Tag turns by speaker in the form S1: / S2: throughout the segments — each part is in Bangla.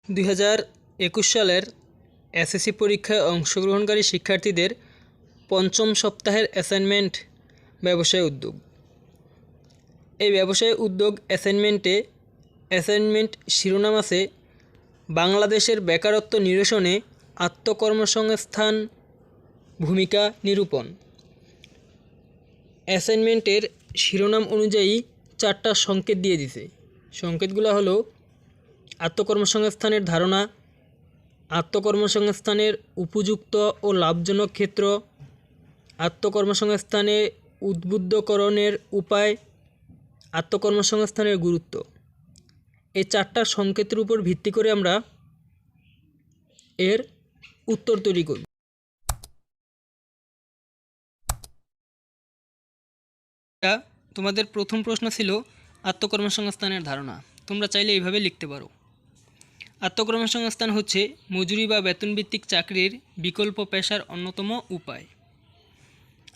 S1: 2021 সালের এসএসসি পরীক্ষায় অংশগ্রহণকারী শিক্ষার্থীদের পঞ্চম সপ্তাহের অ্যাসাইনমেন্ট ব্যবসায় উদ্যোগ। এই ব্যবসায় উদ্যোগ অ্যাসাইনমেন্ট শিরোনাম আছে বাংলাদেশের বেকারত্ব নিরসনে আত্মকর্মসংস্থান ভূমিকা নিরূপণ। অ্যাসাইনমেন্টের শিরোনাম অনুযায়ী 4টা সংকেত দিয়ে দিছে। সংকেতগুলো হলো আত্মকর্মসংস্থানের ধারণা, আত্মকর্মসংস্থানের উপযুক্ত ও লাভজনক ক্ষেত্র, আত্মকর্মসংস্থানে উদ্বুদ্ধকরণের উপায়, আত্মকর্মসংস্থানের গুরুত্ব। এই 4টা সংকেতের উপর ভিত্তি করে আমরা এর উত্তর তৈরি করি। তোমাদের প্রথম প্রশ্ন ছিল আত্মকর্মসংস্থানের ধারণা। তোমরা চাইলে এইভাবে লিখতে পারো। আত্মকর্মসংস্থান হচ্ছে মজুরি বা বেতনভিত্তিক চাকরির বিকল্প পেশার অন্যতম উপায়।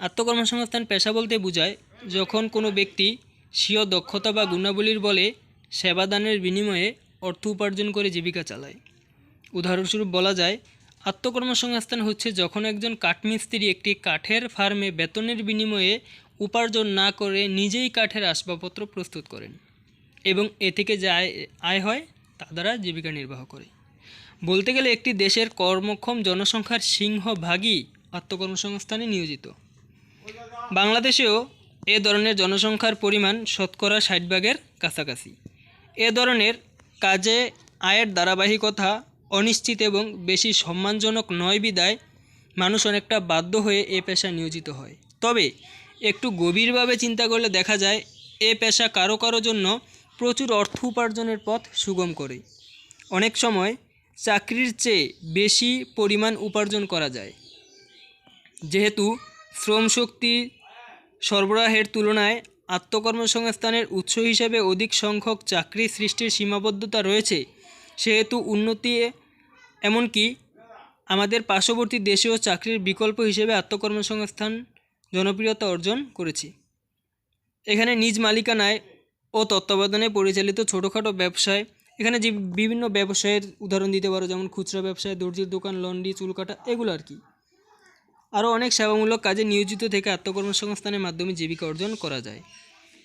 S1: আত্মকর্মসংস্থান পেশা বলতে বোঝায় যখন কোনো ব্যক্তি স্বীয় দক্ষতা বা গুণাবলীর বলে সেবাদানের বিনিময়ে অর্থ উপার্জন করে জীবিকা চালায়। উদাহরণস্বরূপ বলা যায়, আত্মকর্মসংস্থান হচ্ছে যখন একজন কাঠমিস্ত্রি একটি কাঠের ফার্মে বেতনের বিনিময়ে উপার্জন না করে নিজেই কাঠের আসবাবপত্র প্রস্তুত করেন এবং এ থেকে যে আয় হয় তা দ্বারা জীবিকা নির্বাহ করে। বলতে গেলে একটি দেশের কর্মক্ষম জনসংখ্যার সিংহভাগই আত্মকর্মসংস্থানে নিয়োজিত। বাংলাদেশেও এ ধরনের জনসংখ্যার পরিমাণ শতকরা 60% কাছাকাছি। এ ধরনের কাজে আয়ের ধারাবাহিকতা অনিশ্চিত এবং বেশি সম্মানজনক নয় বিধায় মানুষ অনেকটা বাধ্য হয়ে এ পেশায় নিয়োজিত হয়। তবে একটু গভীরভাবে চিন্তা করলে দেখা যায় এ পেশা কারো কারো জন্য প্রচুর অর্থ উপার্জনের পথ সুগম করে। অনেক সময় চাকরির চেয়ে বেশি পরিমাণ উপার্জন করা যায়, যেহেতু শ্রমশক্তি সরবরাহের তুলনায় আত্মকর্মসংস্থানের উৎস হিসেবে অধিক সংখ্যক চাকরি সৃষ্টির সীমাবদ্ধতা রয়েছে। সেহেতু উন্নতি এমনকি আমাদের পার্শ্ববর্তী দেশেও চাকরির বিকল্প হিসেবে আত্মকর্মসংস্থান জনপ্রিয়তা অর্জন করেছে। এখানে নিজ মালিকানায় ও তত্ত্বাবধানে পরিচালিত ছোটোখাটো ব্যবসায়, এখানে যে বিভিন্ন ব্যবসায়ের উদাহরণ দিতে পারো, যেমন খুচরা ব্যবসায়, দর্জির দোকান, লন্ড্রি, চুল কাটা, এগুলো আর কি। আরও অনেক সেবামূলক কাজে নিয়োজিত থেকে আত্মকর্মসংস্থানের মাধ্যমে জীবিকা অর্জন করা যায়।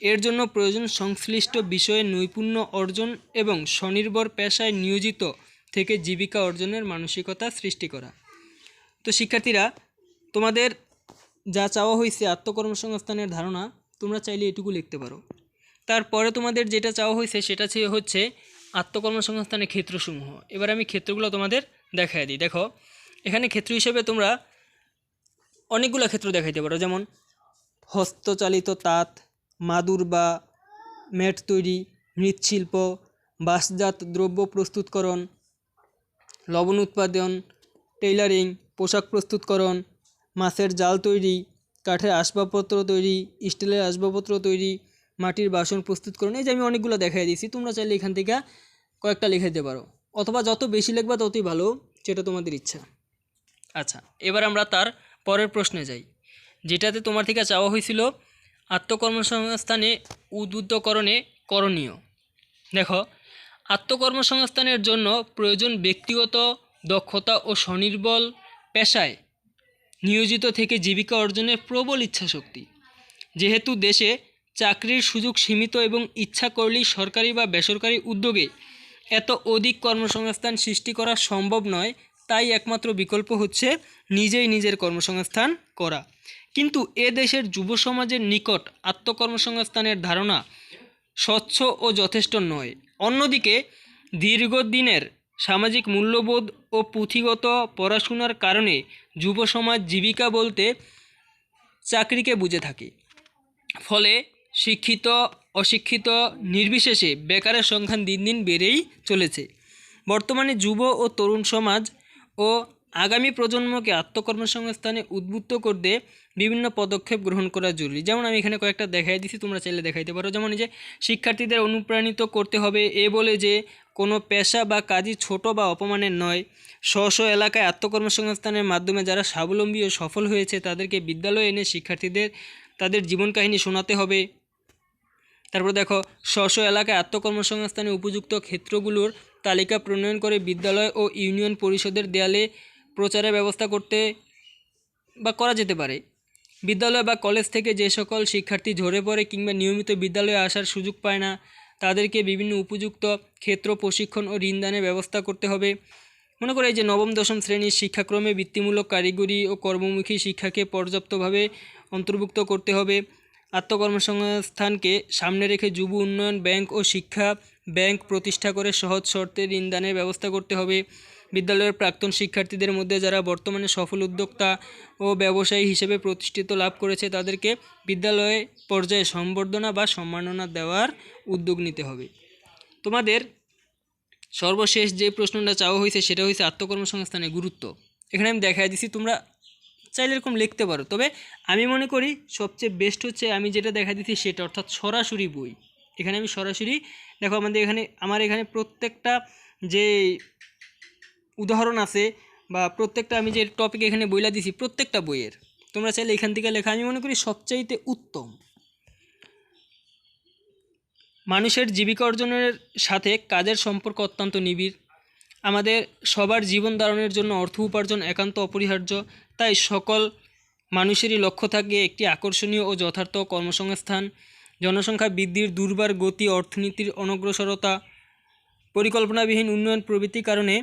S1: এর জন্য প্রয়োজন সংশ্লিষ্ট বিষয়ে নৈপুণ্য অর্জন এবং স্বনির্ভর পেশায় নিয়োজিত থেকে জীবিকা অর্জনের মানসিকতা সৃষ্টি করা। তো শিক্ষার্থীরা, তোমাদের যা চাওয়া হয়েছে আত্মকর্মসংস্থানের ধারণা, তোমরা চাইলে এটুকু লিখতে পারো। তারপরে তোমাদের যেটা চাওয়া হয়েছে সেটা হচ্ছে আত্মকর্মসংস্থানের ক্ষেত্রসমূহ। এবার আমি ক্ষেত্রগুলো তোমাদের দেখাই দিই। দেখো, এখানে ক্ষেত্র হিসেবে তোমরা অনেকগুলো ক্ষেত্র দেখাইতে পারো, যেমন হস্তচালিত তাঁত, মাদুর বা ম্যাট তৈরি, মৃৎশিল্প, বাঁশজাত দ্রব্য প্রস্তুতকরণ, লবণ উৎপাদন, টেইলারিং, পোশাক প্রস্তুতকরণ, মাছের জাল তৈরি, কাঠের আসবাবপত্র তৈরি, স্টিলের আসবাবপত্র তৈরি, মাটির বাসন প্রস্তুতকরণ। এই যে আমি অনেকগুলো দেখাই দিয়েছি, তোমরা চাইলে এখান থেকে কয়েকটা লিখে দিতে পারো, অথবা যত বেশি লিখবা ততই ভালো, সেটা তোমাদের ইচ্ছা। আচ্ছা, এবার আমরা তার পরের প্রশ্নে যাই, যেটাতে তোমার থেকে চাওয়া হয়েছিল আত্মকর্মসংস্থানে উদ্বুদ্ধকরণে করণীয়। দেখো, আত্মকর্মসংস্থানের জন্য প্রয়োজন ব্যক্তিগত দক্ষতা ও স্বনির্ভর পেশায় নিয়োজিত থেকে জীবিকা অর্জনের প্রবল ইচ্ছাশক্তি। যেহেতু দেশে চাকরির সুযোগ সীমিত এবং ইচ্ছা করলেই সরকারি বা বেসরকারি উদ্যোগে এত অধিক কর্মসংস্থান সৃষ্টি করা সম্ভব নয়, তাই একমাত্র বিকল্প হচ্ছে নিজেই নিজের কর্মসংস্থান করা। কিন্তু এ দেশের যুব সমাজের নিকট আত্মকর্মসংস্থানের ধারণা স্বচ্ছ ও যথেষ্ট নয়। অন্যদিকে দীর্ঘদিনের সামাজিক মূল্যবোধ ও পুঁথিগত পড়াশোনার কারণে যুব সমাজ জীবিকা বলতে চাকরিকে বুঝে থাকে। ফলে শিক্ষিত অশিক্ষিত নির্বিশেষে বেকারের সংখ্যা দিন দিন বেড়েই চলেছে। বর্তমানে যুব ও তরুণ সমাজ ও আগামী প্রজন্মকে আত্মকর্মসংস্থানে উদ্বুদ্ধ করতে বিভিন্ন পদক্ষেপ গ্রহণ করা জরুরি। যেমন আমি এখানে কয়েকটা দেখাই দিছি, তোমরা চাইলে দেখাইতে পারো। যেমন এই যে শিক্ষার্থীদের অনুপ্রাণিত করতে হবে এ বলে যে কোনো পেশা বা কাজই ছোট বা অপমানের নয়। স্ব এলাকায় আত্মকর্মসংস্থানের মাধ্যমে যারা স্বাবলম্বী ও সফল হয়েছে তাদেরকে বিদ্যালয়ে এনে শিক্ষার্থীদের তাদের জীবন কাহিনী শোনাতে হবে। তারপর দেখো, স্ব এলাকায় আত্মকর্মসংস্থানের উপযুক্ত ক্ষেত্রগুলোর তালিকা প্রণয়ন করে বিদ্যালয় ও ইউনিয়ন পরিষদের দেয়ালে প্রচারের ব্যবস্থা করা যেতে পারে। বিদ্যালয় বা কলেজ থেকে যে সকল শিক্ষার্থী ঝরে পড়ে কিংবা নিয়মিত বিদ্যালয়ে আসার সুযোগ পায় না, তাদেরকে বিভিন্ন উপযুক্ত ক্ষেত্র প্রশিক্ষণ ও ঋণদানের ব্যবস্থা করতে হবে। মনে করে যে নবম দশম শ্রেণীর শিক্ষাক্রমে বৃত্তিমূলক কারিগরি ও কর্মমুখী শিক্ষাকে পর্যাপ্তভাবে অন্তর্ভুক্ত করতে হবে। আত্মকর্মসংস্থানকে সামনে রেখে যুব উন্নয়ন ব্যাংক ও শিক্ষা ব্যাংক প্রতিষ্ঠা করে সহজ শর্তে ঋণদানের ব্যবস্থা করতে হবে। বিদ্যালয়ের প্রাক্তন শিক্ষার্থীদের মধ্যে যারা বর্তমানে সফল উদ্যোক্তা ও ব্যবসায়ী হিসেবে প্রতিষ্ঠিত লাভ করেছে, তাদেরকে বিদ্যালয়ে পর্যায়ে সম্বর্ধনা বা সম্মাননা দেওয়ার উদ্যোগ নিতে হবে। তোমাদের সর্বশেষ যে প্রশ্নটা চাওয়া হয়েছে সেটা হয়েছে আত্মকর্মসংস্থানের গুরুত্ব। এখানে আমি দেখাই দিছি, তোমরা চাইলে এরকম লিখতে পারো, তবে আমি মনে করি সবচেয়ে বেস্ট হচ্ছে আমি যেটা দেখা দিচ্ছি সেটা, অর্থাৎ সরাসরি বই। এখানে আমি সরাসরি দেখো, আমার এখানে প্রত্যেকটা যে উদাহরণ আছে বা প্রত্যেকটা আমি যে টপিক এখানে বইলা দিছি প্রত্যেকটা বইয়ের, তোমরা চাইলে এখান থেকে লেখা আমি মনে করি সবচাইতে উত্তম। মানুষের জীবিকা অর্জনের সাথে কাজের সম্পর্ক অত্যন্ত নিবিড়। আমাদের সবার জীবন ধারণের জন্য অর্থ উপার্জন একান্ত অপরিহার্য। তাই সকল মানুষেরই লক্ষ্য থাকে একটি আকর্ষণীয় ও যথার্থ কর্মসংস্থান। জনসংখ্যা বৃদ্ধির দুর্বার গতি, অর্থনীতির অনগ্রসরতা, পরিকল্পনাবিহীন উন্নয়ন প্রভৃতির কারণে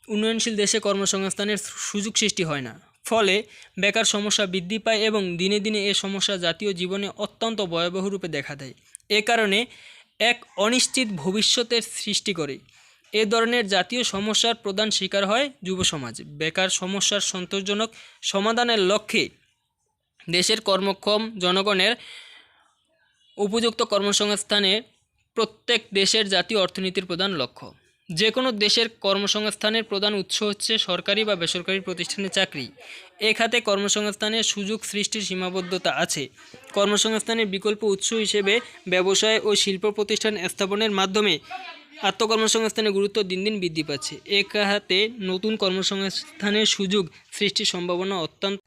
S1: উন্নয়নশীল দেশে কর্মসংস্থানের সুযোগ সৃষ্টি হয় না। ফলে বেকার সমস্যা বৃদ্ধি পায় এবং দিনে দিনে এ সমস্যা জাতীয় জীবনে অত্যন্ত ভয়াবহ রূপে দেখা দেয়। এ কারণে এক অনিশ্চিত ভবিষ্যতের সৃষ্টি করে। এ ধরনের জাতীয় সমস্যার প্রধান শিকার হয় যুব সমাজ। বেকার সমস্যার সন্তোষজনক সমাধানের লক্ষ্যে দেশের কর্মক্ষম জনগণের উপযুক্ত কর্মসংস্থানের প্রত্যেক দেশের জাতীয় অর্থনীতির প্রধান লক্ষ্য। যে কোনো দেশের কর্মসংস্থানের প্রধান উৎস হচ্ছে সরকারি বা বেসরকারি প্রতিষ্ঠানে চাকরি। এ খাতে কর্মসংস্থানের সুযোগ সৃষ্টির সীমাবদ্ধতা আছে। কর্মসংস্থানের বিকল্প উৎস হিসেবে ব্যবসায় ও শিল্প প্রতিষ্ঠান স্থাপনের মাধ্যমে আত্মকর্মসংস্থানের গুরুত্ব দিন দিন বৃদ্ধি পাচ্ছে। এ খাতে নতুন কর্মসংস্থানের সুযোগ সৃষ্টির সম্ভাবনা অত্যন্ত।